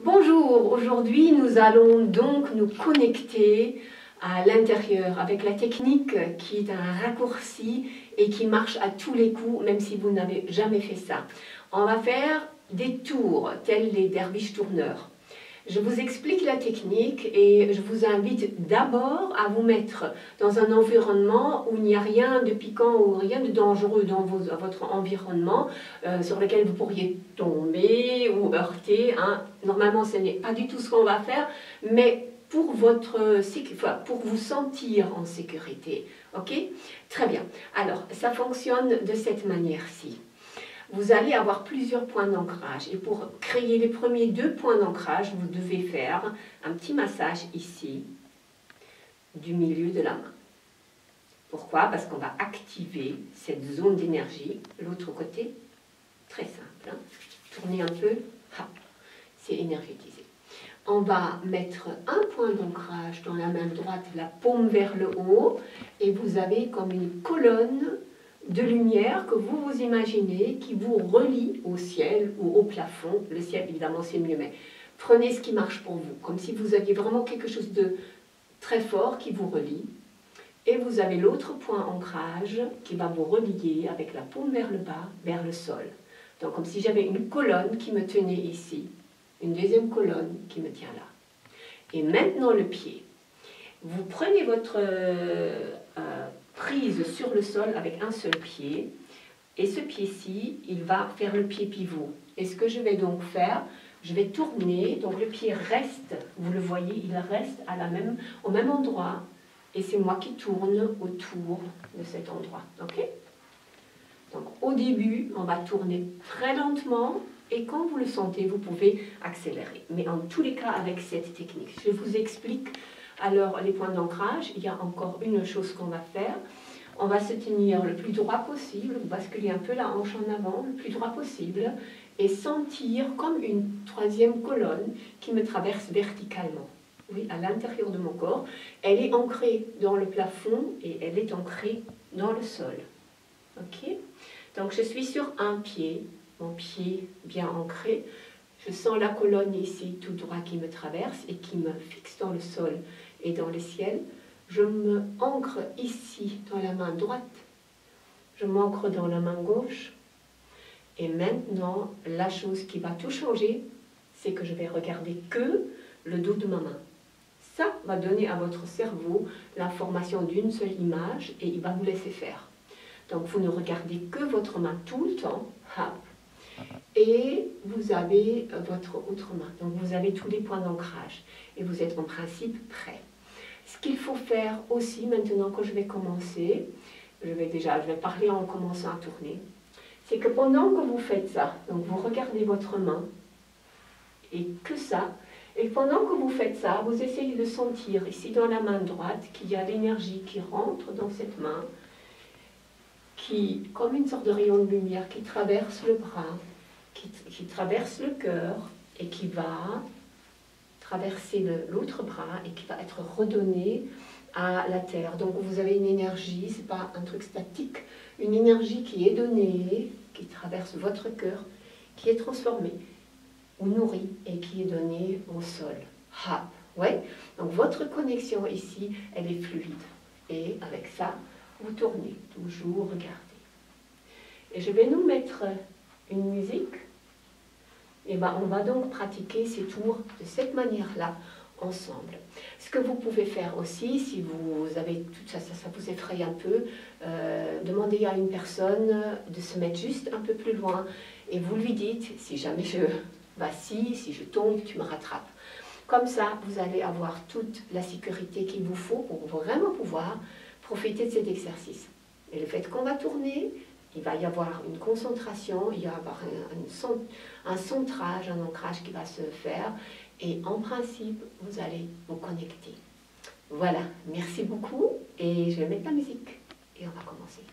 Bonjour, aujourd'hui nous allons donc nous connecter à l'intérieur avec la technique qui est un raccourci et qui marche à tous les coups, même si vous n'avez jamais fait ça. On va faire des tours, tels les derviches tourneurs. Je vous explique la technique et je vous invite d'abord à vous mettre dans un environnement où il n'y a rien de piquant ou rien de dangereux dans votre environnement sur lequel vous pourriez tomber ou heurter. Normalement, ce n'est pas du tout ce qu'on va faire, mais pour vous sentir en sécurité. Ok? Très bien. Alors, ça fonctionne de cette manière-ci. Vous allez avoir plusieurs points d'ancrage et pour créer les premiers 2 points d'ancrage, vous devez faire un petit massage ici du milieu de la main. Pourquoi? Parce qu'on va activer cette zone d'énergie. L'autre côté, très simple. Tournez un peu, c'est énergétisé. On va mettre un point d'ancrage dans la main droite, la paume vers le haut, et vous avez comme une colonne de lumière que vous vous imaginez qui vous relie au ciel ou au plafond. Le ciel, évidemment, c'est mieux, mais prenez ce qui marche pour vous, comme si vous aviez vraiment quelque chose de très fort qui vous relie. Et vous avez l'autre point ancrage qui va vous relier avec la paume vers le bas, vers le sol. Donc, comme si j'avais une colonne qui me tenait ici, une deuxième colonne qui me tient là. Et maintenant, le pied. Vous prenez votre prise sur le sol avec un seul pied, et ce pied-ci, il va faire le pied pivot. Et ce que je vais donc faire, je vais tourner, donc le pied reste, vous le voyez, il reste au même endroit, et c'est moi qui tourne autour de cet endroit. Ok? Donc au début, on va tourner très lentement, et quand vous le sentez, vous pouvez accélérer. Mais en tous les cas, avec cette technique, je vous explique. Alors, les points d'ancrage, il y a encore une chose qu'on va faire. On va se tenir le plus droit possible, basculer un peu la hanche en avant, le plus droit possible, et sentir comme une troisième colonne qui me traverse verticalement. Oui, à l'intérieur de mon corps. Elle est ancrée dans le plafond et elle est ancrée dans le sol. Ok? Donc, je suis sur un pied, mon pied bien ancré. Je sens la colonne ici, tout droit, qui me traverse et qui me fixe dans le sol et dans le ciel. Je me ancre ici dans la main droite. Je m'ancre dans la main gauche. Et maintenant, la chose qui va tout changer, c'est que je vais regarder que le dos de ma main. Ça va donner à votre cerveau l'information d'une seule image et il va vous laisser faire. Donc, vous ne regardez que votre main tout le temps. Et vous avez votre autre main. Donc vous avez tous les points d'ancrage. Et vous êtes en principe prêt. Ce qu'il faut faire aussi maintenant que je vais commencer, je vais parler en commençant à tourner, c'est que pendant que vous faites ça, donc vous regardez votre main, et que ça, et pendant que vous faites ça, vous essayez de sentir ici dans la main droite qu'il y a l'énergie qui rentre dans cette main, qui, comme une sorte de rayon de lumière qui traverse le bras, qui traverse le cœur et qui va traverser l'autre bras et qui va être redonné à la terre. Donc vous avez une énergie, ce n'est pas un truc statique, une énergie qui est donnée, qui traverse votre cœur, qui est transformée ou nourrie et qui est donnée au sol. Ouais. Donc votre connexion ici, elle est fluide. Et avec ça, vous tournez, toujours regardez. Et je vais nous mettre une musique. Et on va donc pratiquer ces tours de cette manière-là, ensemble. Ce que vous pouvez faire aussi, si vous avez tout ça, ça vous effraie un peu, demandez à une personne de se mettre juste un peu plus loin et vous lui dites, si jamais je vacille, si je tombe, tu me rattrapes. Comme ça, vous allez avoir toute la sécurité qu'il vous faut pour vraiment pouvoir profiter de cet exercice. Et le fait qu'on va tourner, il va y avoir une concentration, il va y avoir un centrage, un ancrage qui va se faire. Et en principe, vous allez vous connecter. Voilà, merci beaucoup. Et je vais mettre la musique. Et on va commencer.